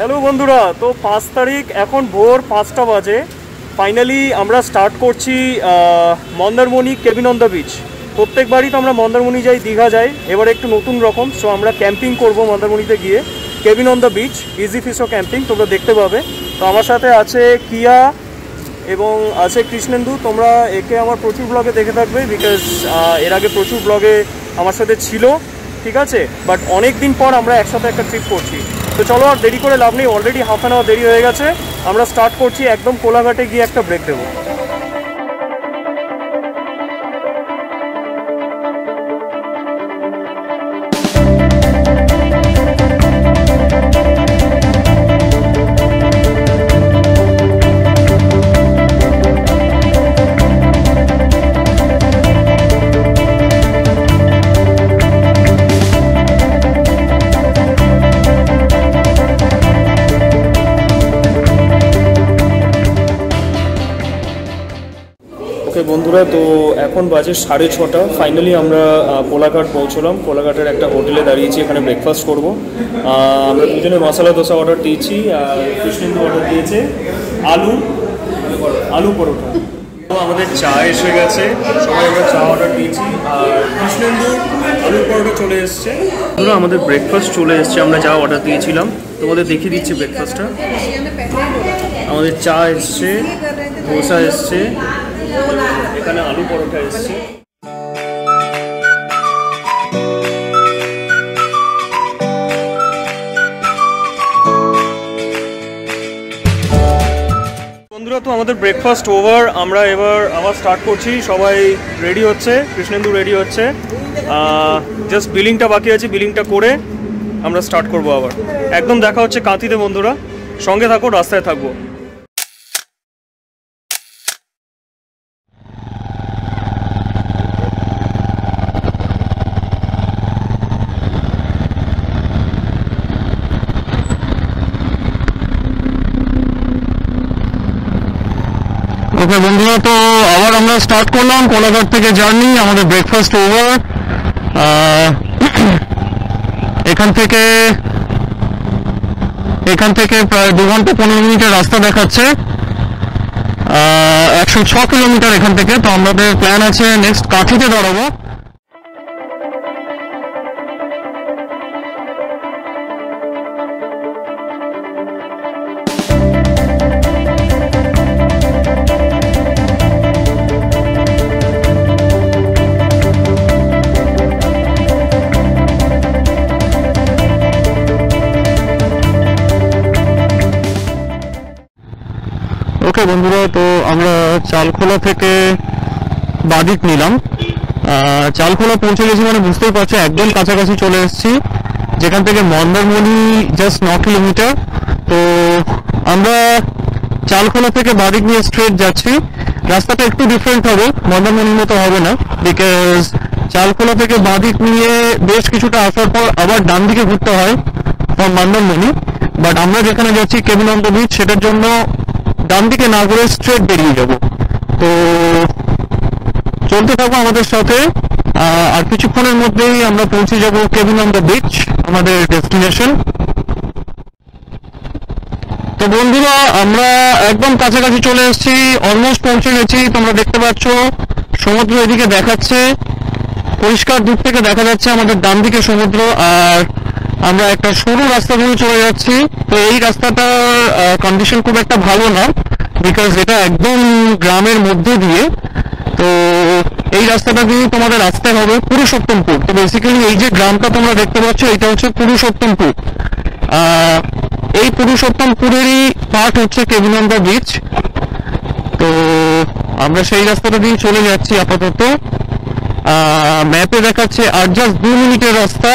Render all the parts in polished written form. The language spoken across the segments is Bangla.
হ্যালো বন্ধুরা, তো 5 তারিখ এখন ভোর 5টা বাজে। ফাইনালি আমরা স্টার্ট করছি Mandarmani cabin on the beach. প্রত্যেকবারই তো আমরা মন্দারমণি যাই, দীঘা যাই, এবার একটু নতুন রকম। সো আমরা ক্যাম্পিং করব মন্দারমণিতে গিয়ে, কেবিন অন দ্য বিচ, ইজি ফিশো ক্যাম্পিং, তোমরা দেখতে পাবে। তো আমার সাথে আছে কিয়া এবং আছে কৃষ্ণেন্দু। তোমরা একে আমার প্রচুর ব্লগে দেখে থাকবে, বিকজ এর আগে প্রচুর ব্লগে আমার সাথে ছিল, ঠিক আছে। বাট অনেক দিন পর আমরা একসাথে একটা ট্রিপ করছি। তো চলো আর দেরি করে লাভ নেই, অলরেডি হাফ অ্যান আওয়ার দেরি হয়ে গেছে। আমরা স্টার্ট করছি, একদম কোলাঘাটে গিয়ে একটা ব্রেক দেবো। বন্ধুরা, তো এখন বাজে 6:30। ফাইনালি আমরা কোলাঘাট পৌঁছলাম। কোলাঘাটের একটা হোটেলে দাঁড়িয়েছি, এখানে ব্রেকফাস্ট করবো। আমরা দুজনে মশলা দোসা অর্ডার দিয়েছি, আর কৃষ্ণেন্দু অর্ডার দিয়েছে আলু পরোটা। তো আমাদের চা এসে গেছে, সবাই আমরা চা অর্ডার দিয়েছি, আর কৃষ্ণেন্দু আলু পরোটা চলে এসছে। আমাদের ব্রেকফাস্ট চলে এসছে, আমরা যা অর্ডার দিয়েছিলাম তোমাদের দেখিয়ে দিচ্ছি ব্রেকফাস্টটা। আমাদের চা এসছে, দোসা এসছে, এখানে আলু পরোটা এসছে। বন্ধুরা, তো আমাদের ব্রেকফাস্ট ওভার, আমরা এবার আবার স্টার্ট করছি। সবাই রেডি হচ্ছে, কৃষ্ণেন্দু রেডি হচ্ছে, জাস্ট বিলিংটা বাকি আছে, বিলিংটা করে আমরা স্টার্ট করব আবার। একদম দেখা হচ্ছে কাঁথিতে বন্ধুরা, সঙ্গে থাকো, রাস্তায় থাকবো। ওকে বন্ধুরা, তো আবার আমরা স্টার্ট করলাম কোলাঘাট থেকে জার্নি। আমাদের ব্রেকফাস্ট ওভার। এখান থেকে প্রায় 2 ঘন্টা 15 মিনিটের রাস্তা দেখাচ্ছে, 106 কিলোমিটার এখান থেকে। তো আমাদের প্ল্যান আছে নেক্সট কাঁথিতে দাঁড়াবো। ওকে বন্ধুরা, তো আমরা চালখোলা থেকে বাদিক নিলাম। চালখোলা পৌঁছে গেছি, মানে বুঝতেই পারছো একদম কাছাকাছি চলে এসেছি, যেখান থেকে মন্দারমণি জাস্ট 9 কিলোমিটার। তো আমরা চালখোলা থেকে বাদিক নিয়ে স্ট্রেট যাচ্ছি। রাস্তাটা একটু ডিফারেন্ট হবে, মন্দারমণির মতো হবে না, বিকজ চালখোলা থেকে বাদিক নিয়ে বেশ কিছুটা আসার পর আবার ডান দিকে ঘুরতে হয় ফ্রম মন্দারমণি। বাট আমরা যেখানে যাচ্ছি কেবিন অন দ্য বিচ, সেটার জন্য ডান দিকে না ঘুরে স্ট্রেট বেরিয়ে যাব। তো চলতে থাকবো আমাদের সাথে, আর কিছুক্ষণের মধ্যেই আমরা পৌঁছে যাব কেবিন অন দ্য বিচ, আমাদের ডেস্টিনেশন। তো বন্ধুরা, আমরা একদম কাছাকাছি চলে এসেছি, অলমোস্ট পৌঁছে গেছি। তোমরা দেখতে পাচ্ছ সমুদ্র এদিকে দেখাচ্ছে, পরিষ্কার দূর থেকে দেখা যাচ্ছে আমাদের ডান দিকে সমুদ্র, আর আমরা একটা সরু রাস্তা ধরে চলে যাচ্ছি। তো এই রাস্তাটার কন্ডিশন খুব একটা ভালো না, বিকজ এটা একদম গ্রামের মধ্যে দিয়ে। তো এই রাস্তাটা দিয়ে তোমাদের আসতে হবে পুরুষোত্তমপুর। তো বেসিক্যালি এই যে গ্রামটা তোমরা দেখতে পাচ্ছ, এটা হচ্ছে পুরুষোত্তমপুর। এই পুরুষোত্তমপুরেরই পার্ট হচ্ছে কেবিন অন দ্য বিচ। তো আমরা সেই রাস্তাটা দিয়ে চলে যাচ্ছি আপাতত। ম্যাপে দেখাচ্ছে আর জাস্ট 2 মিনিটের রাস্তা।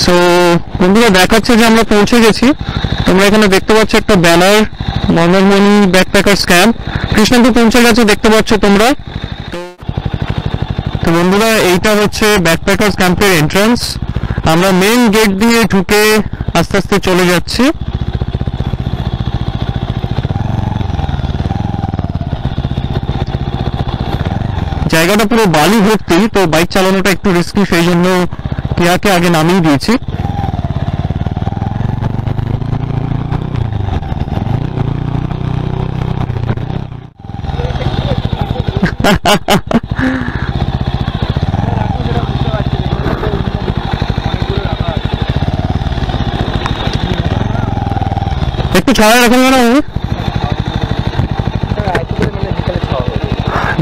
সো বন্ধুরা, দেখাচ্ছে যে আমরা পৌঁছে গেছি। তোমরা এখানে দেখতে পাচ্ছ একটা banner, Mandarmani backpackers camp. Krishnendu পৌঁছে গেছে, দেখতে পাচ্ছ তোমরা। তো বন্ধুরা, এইটা হচ্ছে ব্যাকপ্যাকার্স ক্যাম্পের এন্ট্রান্স। আমরা মেইন গেট দিয়ে ঢুকে আস্তে আস্তে চলে যাচ্ছি। জায়গাটা পুরো বালি ভর্তি, তো বাইক চালানোটা একটু রিস্কি, সেই জন্য কেয়াকে আগে নামিয়ে দিয়েছি। একটু ছাড়া রাখুন কেন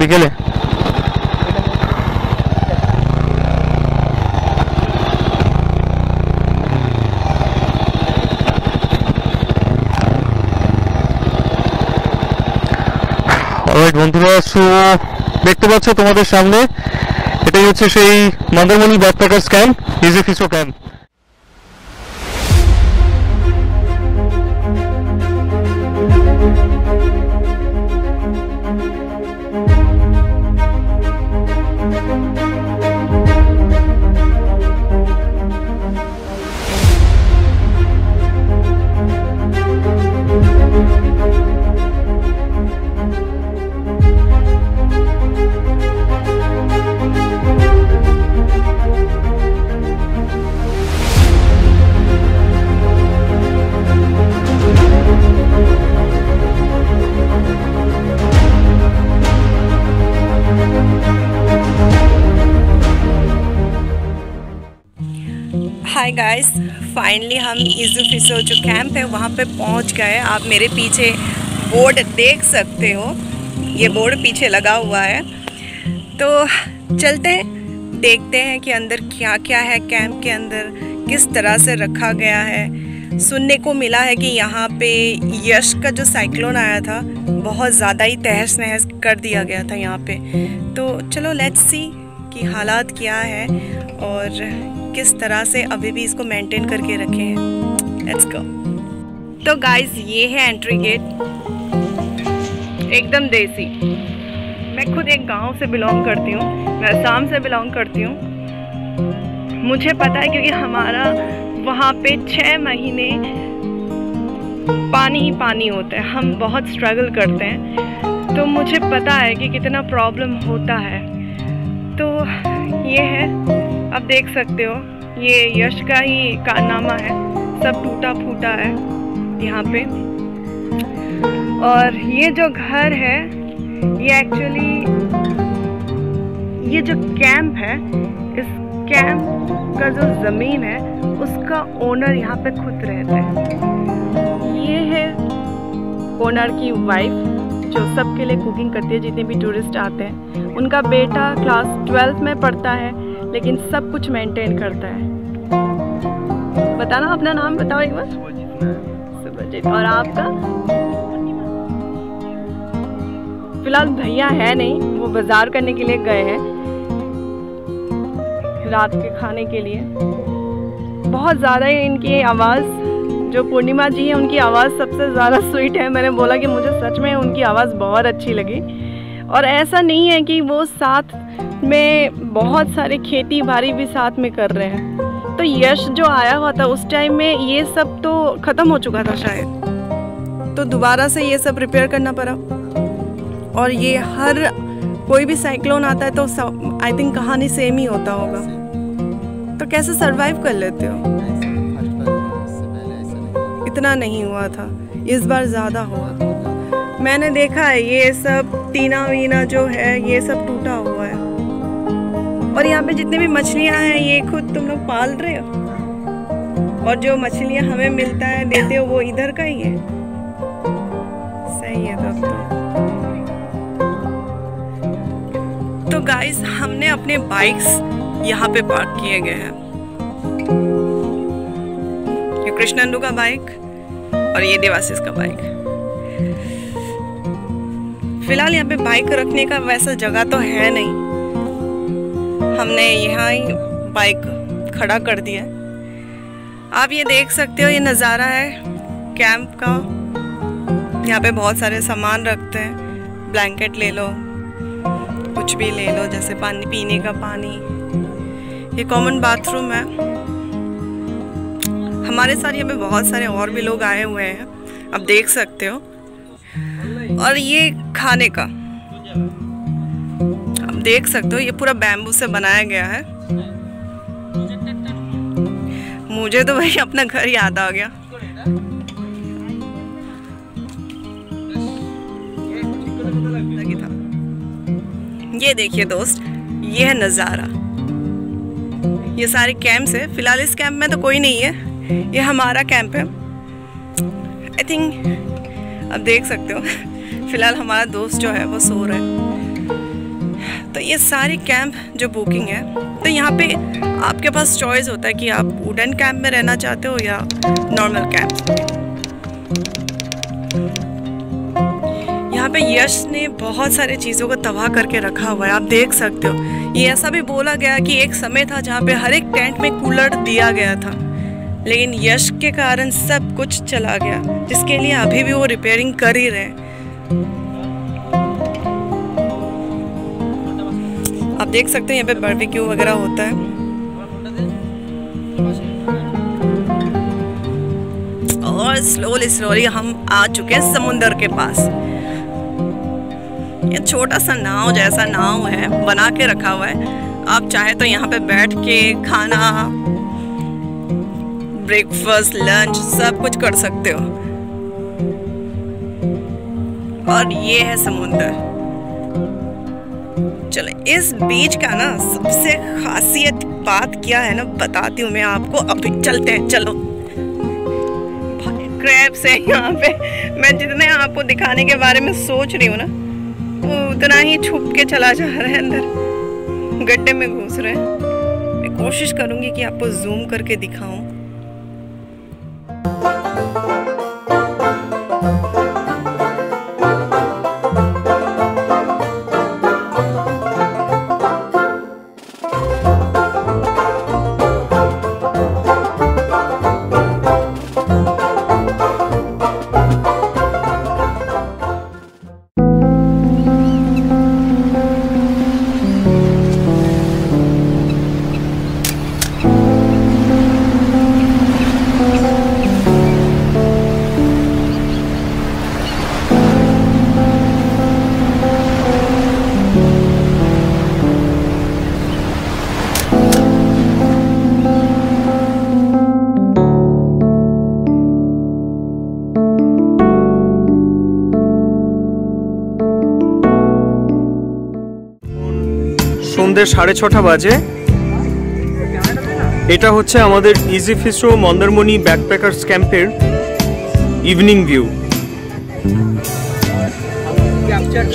বিকেলে? বন্ধুরা, দেখতে পাচ্ছ তোমাদের সামনে, এটাই হচ্ছে সেই মন্দারমণি ব্যাকপ্যাকার্স ক্যাম্প, ইজি ফিসো ক্যাম্প। हाय गाइस, फाइनली हम इज़ू फिसो जो कैंप है वहाँ पे पहुँच गए। आप मेरे पीछे बोर्ड देख सकते हो, ये बोर्ड पीछे लगा हुआ है। तो चलते हैं, देखते हैं कि अंदर क्या क्या है, कैंप के अंदर किस तरह से रखा गया है। सुनने को मिला है कि यहाँ पे यश का जो साइक्लोन आया था बहुत ज़्यादा ही तहस नहस कर दिया गया था यहाँ पे। तो चलो लेट्स सी कि हालात क्या है और किस तरह से अभी भी इसको मेंटेन करके रखे हैं। Let's go. तो गाइस, ये है एंट्री गेट, एकदम देसी। मैं खुद एक गांव से बिलोंग करती हूँ, मैं असम से बिलोंग करती हूँ। मुझे पता है क्योंकि हमारा वहाँ पे 6 महीने पानी ही पानी होता है, हम बहुत स्ट्रगल करते हैं, तो मुझे पता है कि कितना प्रॉब्लम होता है। तो ये है, आप देख सकते हो, ये यश का ही कारनामा है, सब टूटा फूटा है यहाँ पे। और ये जो घर है, ये एक्चुअली ये जो कैंप है, इस कैंप का जो ज़मीन है उसका ओनर यहाँ पे खुद रहते हैं। ये है ओनर की वाइफ जो सबके लिए कुकिंग करती है, जितने भी टूरिस्ट आते हैं। उनका बेटा क्लास 12th में पढ़ता है, लेकिन सब कुछ मेंटेन करता है। बताना, अपना नाम बताओ एक बार। सुभजीत। और आपका? फिलहाल भैया है नहीं, वो बाजार करने के लिए गए हैं रात के खाने के लिए। बहुत ज़्यादा इनकी आवाज़, जो पूर्णिमा जी है उनकी आवाज़ सबसे ज़्यादा स्वीट है। मैंने बोला कि मुझे सच में उनकी आवाज़ बहुत अच्छी लगी। और ऐसा नहीं है कि वो साथ में बहुत सारे खेती बाड़ी भी साथ में कर रहे हैं। तो यश जो आया हुआ था उस टाइम में ये सब तो ख़त्म हो चुका था शायद, तो दोबारा से ये सब रिपेयर करना पड़ा। और ये हर कोई भी साइक्लोन आता है तो आई थिंक कहानी सेम ही होता होगा। तो कैसे सरवाइव कर लेते हो? इतना नहीं हुआ था, इस बार ज़्यादा हुआ। मैंने देखा है ये सब टीना वीना जो है ये सब टूटा हुआ है। और यहाँ पे जितने भी मछलियाँ हैं ये खुद तुम लोग पाल रहे हो, और जो मछलियाँ हमें मिलता है देते हो वो इधर का ही है। सही है तब तो गाइस, हमने अपने बाइक्स यहाँ पे पार्क किए गए हैं। ये कृष्णनंदू का बाइक और ये देवाशीष का बाइक। फिलहाल यहाँ पे बाइक रखने का वैसा जगह तो है नहीं, हमने यहाँ ही बाइक खड़ा कर दिया। आप ये देख सकते हो, ये नज़ारा है कैंप का। यहाँ पे बहुत सारे सामान रखते हैं, ब्लैंकेट ले लो, कुछ भी ले लो, जैसे पानी, पीने का पानी। ये कॉमन बाथरूम है। हमारे साथ यहाँ पे बहुत सारे और भी लोग आए हुए हैं, आप देख सकते हो। और ये खाने का, आप देख सकते हो ये पूरा बैम्बू से बनाया गया है। मुझे तो भाई अपना घर याद आ गया। ये देखिए दोस्त, ये है नज़ारा। ये सारे कैंप्स है। फिलहाल इस कैंप में तो कोई नहीं है, ये हमारा कैंप है। आई थिंक अब देख सकते हो फिलहाल हमारा दोस्त जो है वो सो रहा है। तो ये सारे कैंप जो बुकिंग है, तो यहाँ पे आपके पास चॉइस होता है कि आप वुडन कैंप में रहना चाहते हो या नॉर्मल कैंप। यहाँ पे यश ने बहुत सारे चीज़ों को तबाह करके रखा हुआ है, आप देख सकते हो। ये ऐसा भी बोला गया कि एक समय था जहाँ पे हर एक टेंट में कूलर दिया गया था, लेकिन यश के कारण सब कुछ चला गया, जिसके लिए अभी भी वो रिपेयरिंग कर ही रहे हैं। आप देख सकते हैं यहाँ पे बारबेक्यू वगैरह होता है। और स्लोली हम आ चुके हैं समुंदर के पास। ये छोटा सा नाव जैसा नाव है, बना के रखा हुआ है। आप चाहे तो यहाँ पे बैठ के खाना, ब्रेकफास्ट, लंच सब कुछ कर सकते हो। और ये है समुंदर। चलो इस बीच का ना सबसे खासियत बात क्या है ना बताती हूँ मैं आपको। अभी चलते हैं, चलो। क्रैब्स है यहाँ पे। मैं जितने आपको दिखाने के बारे में सोच रही हूँ ना, वो उतना ही छुप के चला जा रहा है, अंदर गड्ढे में घुस रहे हैं। मैं कोशिश करूंगी कि आपको जूम करके दिखाऊं। সন্ধ্যে 6:30 বাজে। এটা হচ্ছে আমাদের ইজি ফিশো মন্দারমণি ব্যাকপ্যাকার্স ক্যাম্পের ইভিনিং ভিউ।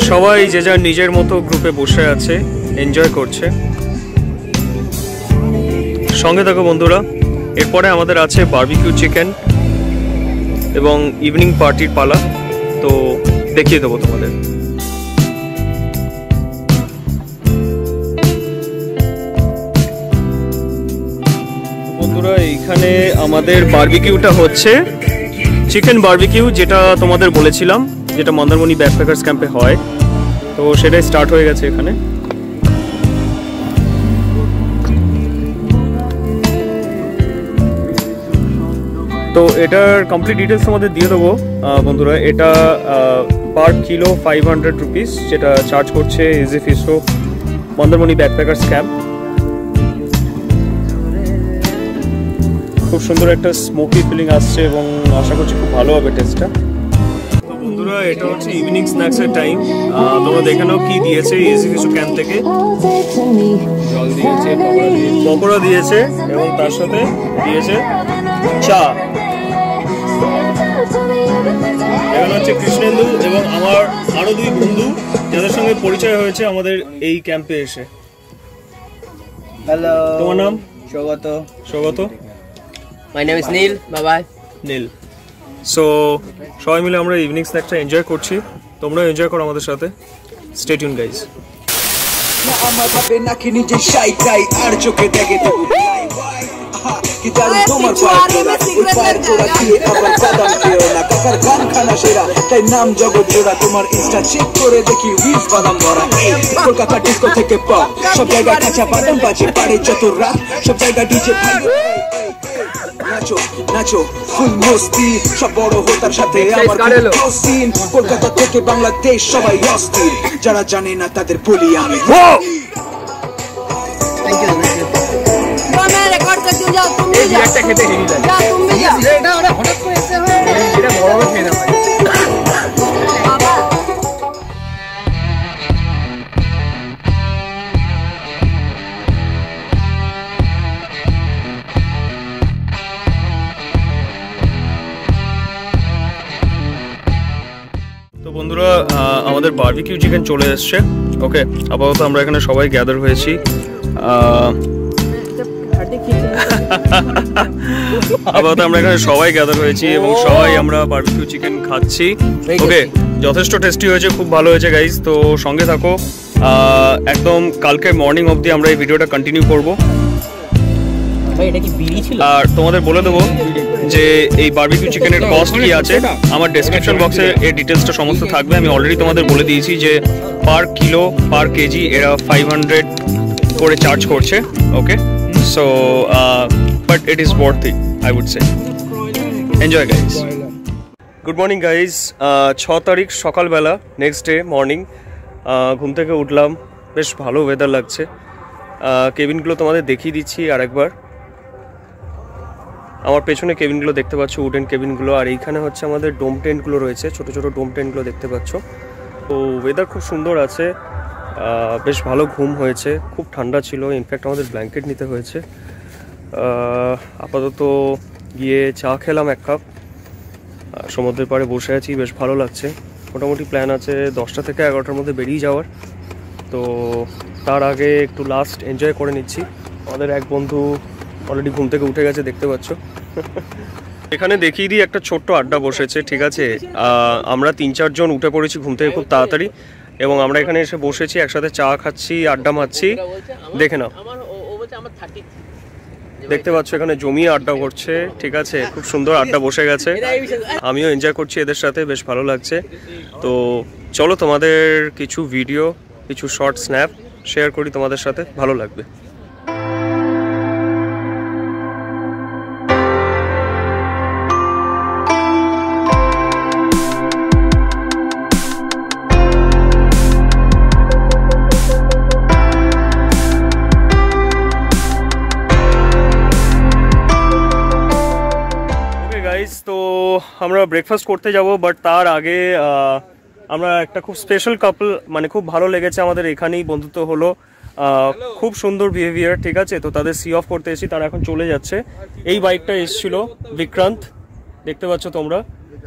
সবাই যে যার নিজের মতো গ্রুপে বসে আছে, এনজয় করছে। সঙ্গে থাকো বন্ধুরা। এরপরে আমাদের আছে বারবিকিউ চিকেন এবং ইভিনিং পার্টির পালা, তো দেখিয়ে দেবো তোমাদের। বন্ধুরা এইখানে আমাদের বারবিকিউটা হচ্ছে চিকেন বারবিকিউ, যেটা তোমাদের বলেছিলাম, যেটা মন্দারমণি ব্যাকপ্যাকার্স ক্যাম্পে হয়। তো সেটাই স্টার্ট হয়ে গেছে এখানে। তো এটার কমপ্লিট ডিটেলস তোমাদের দিয়ে দেবো বন্ধুরা। এটা পার কিলো 500 রুপিস, যেটা চার্জ করছে ইজি ফিশো মন্দারমণি ব্যাকপ্যাকার্স ক্যাম্প। খুব সুন্দর একটা স্মোকি ফিলিং আসছে এবং আশা করছি খুব ভালো হবে টেস্টটা। তো বন্ধুরা এটা হচ্ছে ইভিনিং স্ন্যাক্সের টাইম। তোমরা দেখে নাও কি দিয়েছে ইজি ফিশো ক্যাম্প থেকে। জল দিয়েছে, পকোড়া দিয়েছে এবং তার সাথে দিয়েছে চা। এখানে হচ্ছে কৃষ্ণেন্দু এবং আমার আরো দুই বন্ধু, যাদের সঙ্গে পরিচয় হয়েছে আমাদের এই ক্যাম্পে এসে। হ্যালো, তোমার নাম? স্বাগত। স্বাগত। মাই নেম ইজ নীল। বাবাই। নীল। সো সবাই মিলে আমরা ইভিনিং স্ন্যাকটা এনজয় করছি, তোমরাও এনজয় করো আমাদের সাথে। Stay tune guys. আমার ভাবে নাকি নিজে শাইটাই আর চোখে দেখে তো কি জানি তোমার পায়ের জোড়া দিয়ে আবার বাদাম খেও না, কাকার গান খানা সেরা তাই নাম জগৎ জোড়া। তোমার ইনস্টা চেক করে দেখি রিলস বাদাম ভরা। কলকাতা ডিস্কো থেকে পপ, সব জায়গায় কাঁচা বাদাম বাজে, পাড়ে যত রাত সব জায়গায় ডিজে ভাই। নাচো নাচো ফুল মস্তি সব বড় হোতার সাথে আমার সিন কলকাতা থেকে বাংলাদেশ সবাই অস্থির যারা জানে না তাদের বলি আমি তো বন্ধুরা আমাদের বারবিকিউ চিকেন চলে এসছে। ওকে, আপাতত আমরা এখানে সবাই গ্যাদার হয়েছি। এবং সবাই আমরা বারবিকিউ চিকেন খাচ্ছি। ওকে, যথেষ্ট টেস্টি হয়েছে, খুব ভালো হয়েছে গাইস। তো সঙ্গে থাকো, একদম কালকে মর্নিং অবধি আমরা এই ভিডিওটা কন্টিনিউ করবো। আর তোমাদের বলে দেবো যে এই বারবিকিউ চিকেনের কস্ট কি আছে, আমার ডেসক্রিপশন বক্সে এর ডিটেলসটা সমস্ত থাকবে। আমি অলরেডি তোমাদের বলে দিয়েছি যে পার কিলো পার কেজি এরা 500 করে চার্জ করছে। Okay, so but it is worth it, I would say. Enjoy guys. Good morning guys. 6 তারিখ সকালবেলা, নেক্সট ডে মর্নিং। ঘুম থেকে উঠলাম, বেশ ভালো ওয়েদার লাগছে। কেবিনগুলো তোমাদের দেখিয়ে দিচ্ছি আরেকবার। আমার পেছনে কেবিনগুলো দেখতে পাচ্ছ, উডেন কেবিনগুলো। আর এইখানে হচ্ছে আমাদের ডোম টেন্টগুলো রয়েছে, ছোট ছোট ডোম টেন্টগুলো দেখতে পাচ্ছ। তো ওয়েদার খুব সুন্দর আছে, বেশ ভালো ঘুম হয়েছে, খুব ঠান্ডা ছিল, ইনফ্যাক্ট আমাদের ব্ল্যাঙ্কেট নিতে হয়েছে। আপাতত গিয়ে চা খেলাম এক কাপ, সমুদ্রের পাড়ে বসে আছি, বেশ ভালো লাগছে। মোটামুটি প্ল্যান আছে 10টা থেকে 11টার মধ্যে বেরিয়ে যাওয়ার। তো তার আগে একটু লাস্ট এনজয় করে নিচ্ছি। আমাদের এক বন্ধু অলরেডি ঘুম থেকে উঠে গেছে, দেখতে পাচ্ছ। এখানে দেখিয়ে দিই, একটা ছোট্ট আড্ডা বসেছে, ঠিক আছে। আমরা 3-4 জন উঠে পড়েছি ঘুম থেকে খুব তাড়াতাড়ি, এবং আমরা এখানে এসে বসেছি, একসাথে চা খাচ্ছি, আড্ডা মারছি। দেখে নাও, দেখতে পাচ্ছ এখানে জমিয়ে আড্ডা করছে, ঠিক আছে। খুব সুন্দর আড্ডা বসে গেছে, আমিও এনজয় করছি এদের সাথে, বেশ ভালো লাগছে। তো চলো তোমাদের কিছু ভিডিও, কিছু শর্ট স্ন্যাপ শেয়ার করি তোমাদের সাথে, ভালো লাগবে। তো আমরা ব্রেকফাস্ট করতে যাব, বাট তার আগে আমরা একটা খুব স্পেশাল কাপল, মানে খুব ভালো লেগেছে আমাদের, এখানেই বন্ধুত্ব হলো, খুব সুন্দর বিহেভিয়ার, ঠিক আছে। তো তাদের সি অফ করতে এসেছি, তারা এখন চলে যাচ্ছে। এই বাইকটা এসেছিল বিক্রান্ত, দেখতে পাচ্ছ তোমরা,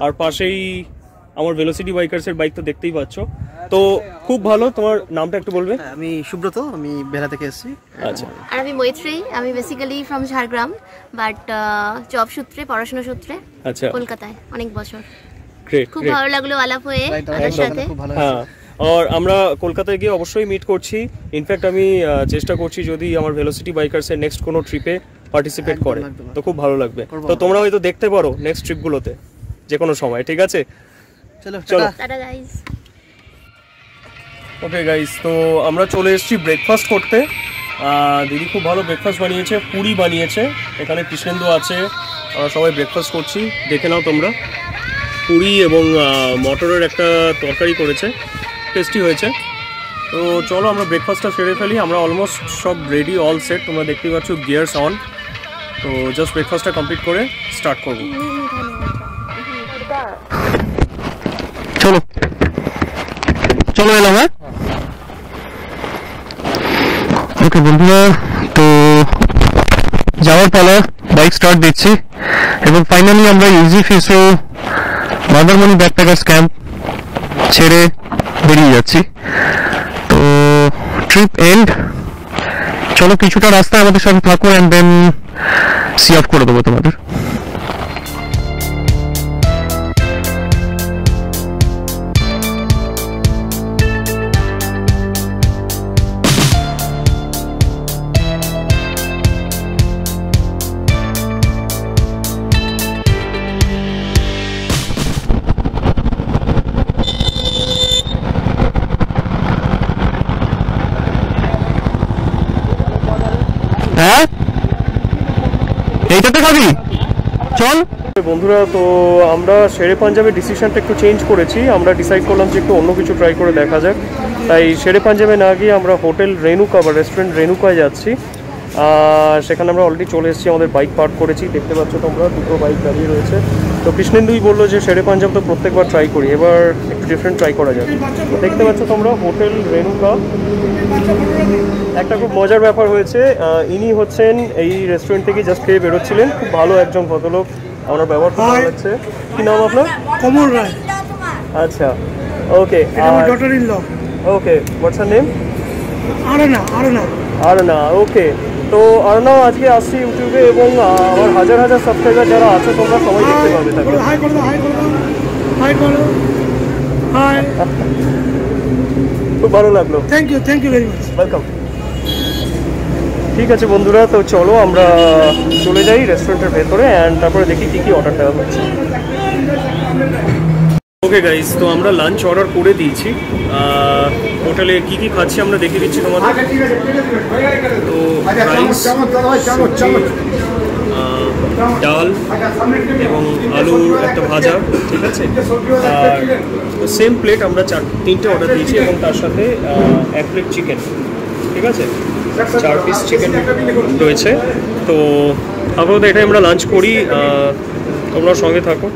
আর পাশেই আমার ভেলোসিটি বাইকার্সের বাইক তো দেখতেই পাচ্ছ। তো খুব ভালো। তোমার নামটা একটু বলবে? আমি সুব্রত, আমি বেলা থেকে এসেছি। আচ্ছা। আর আমি মৈত্রী, আমি basically from Jhargram, but job সূত্রে, পড়াশোনা সূত্রে আচ্ছা কলকাতায় অনেক বছর। গ্রেট, খুব ভালো লাগলো আলাপ হয়ে আপনার সাথে। হ্যাঁ, আর আমরা কলকাতায় গিয়ে অবশ্যই মিট করছি। ইনফ্যাক্ট আমি চেষ্টা করছি যদি আমার ভেলোসিটি বাইকার্সের নেক্সট কোনো ট্রিপে পার্টিসিপেট করে, তো খুব ভালো লাগবে। তো তোমরা হয়তো দেখতে পারো নেক্সট ট্রিপগুলোতে যে কোনো সময়, ঠিক আছে। চলো টাটা গাইস। ওকে গাইস, তো আমরা চলে এসেছি ব্রেকফাস্ট করতে। দিদি খুব ভালো ব্রেকফাস্ট বানিয়েছে, পুরি বানিয়েছে, এখানে কৃষ্ণেন্দু আছে, আমরা সবাই ব্রেকফাস্ট করছি, দেখে নাও তোমরা। পুরি এবং মটরের একটা তরকারি করেছে, টেস্টি হয়েছে। তো চলো আমরা ব্রেকফাস্টটা সেরে ফেলি। আমরা অলমোস্ট সব রেডি, অল সেট, তোমরা দেখতেই পাচ্ছ, গিয়ার্স অন। তো জাস্ট ব্রেকফাস্টটা কমপ্লিট করে স্টার্ট করবো। চলো চলো এলাম। হ্যাঁ, ওকে বন্ধুরা, তো যাওয়ার পালা, বাইক স্টার্ট দিচ্ছি, এবং ফাইনালি আমরা ইজি ফিসো মন্দারমণি ব্যাকপ্যাকার্স ক্যাম্প ছেড়ে বেরিয়ে যাচ্ছি। তো ট্রিপ এন্ড। চলো কিছুটা রাস্তা আমাদের সাথে থাকো, অ্যান্ড দেন সি অফ করে দেবো তোমাদের। হ্যাঁ, এইটাতে খাবি? চল বন্ধুরা, তো আমরা শেরে পাঞ্জাবের ডিসিশনটা একটু চেঞ্জ করেছি। আমরা ডিসাইড করলাম যে একটু অন্য কিছু ট্রাই করে দেখা যাক। তাই শেরে পাঞ্জাবে না গিয়ে আমরা হোটেল রেনুকা বা রেস্টুরেন্ট রেনুকায় যাচ্ছি। সেখানে আমরা অলরেডি চলে এসেছি, আমাদের বাইক পার্ক করেছি, দেখতে পাচ্ছ তোমরা দুটো বাইক দাঁড়িয়ে রয়েছে। তো কৃষ্ণেন্দুই বললো যে শেরে পাঞ্জাব তো প্রত্যেকবার ট্রাই করি, এবার একটু ডিফারেন্ট ট্রাই করা যাক। তো দেখতে পাচ্ছ তোমরা হোটেল রেনুকা। একটা খুব মজার ব্যাপার হয়েছে, ইনি হচ্ছেন এই রেস্টুরেন্ট থেকে জাস্ট খেয়ে বেরোচ্ছিলেন, খুব ভালো একজন ভদ্রলোক, আমরা ব্যবহার করতে ভালো লাগছে। কি নাম আপনার? কমল রায়। আচ্ছা, okay. Daughter in law. Okay, what's her name? Aarna. Aarna, okay. তো আরনাও আজকে আসছি ইউটিউবে, এবং আমার হাজার হাজার সাবস্ক্রাইবার যারা আছে তোমরা সবাই দেখতে পাবে তাকে। হাই করো, হাই করো, হাই করো, হাই। খুব ভালো লাগলো। Thank you very much. Welcome. ঠিক আছে বন্ধুরা, তো চলো আমরা চলে যাই রেস্টুরেন্টের ভেতরে, অ্যান্ড তারপরে দেখি কী কী অর্ডার দেওয়া হচ্ছে। ওকে গাইস, তো আমরা লাঞ্চ অর্ডার করে দিয়েছি। হোটেলে কী কী খাচ্ছি আমরা দেখিয়ে দিচ্ছি তোমাদের। তো রাইস, ডাল এবং আলুর একটা ভাজা, ঠিক আছে। আর সেম প্লেট আমরা তিনটে অর্ডার দিয়েছি, এবং তার সাথে 1 প্লেট চিকেন, ঠিক আছে, 4 পিস চিকেন রয়েছে। তো আপাতত এটাই আমরা লাঞ্চ করি, তোমরা সঙ্গে থাকো।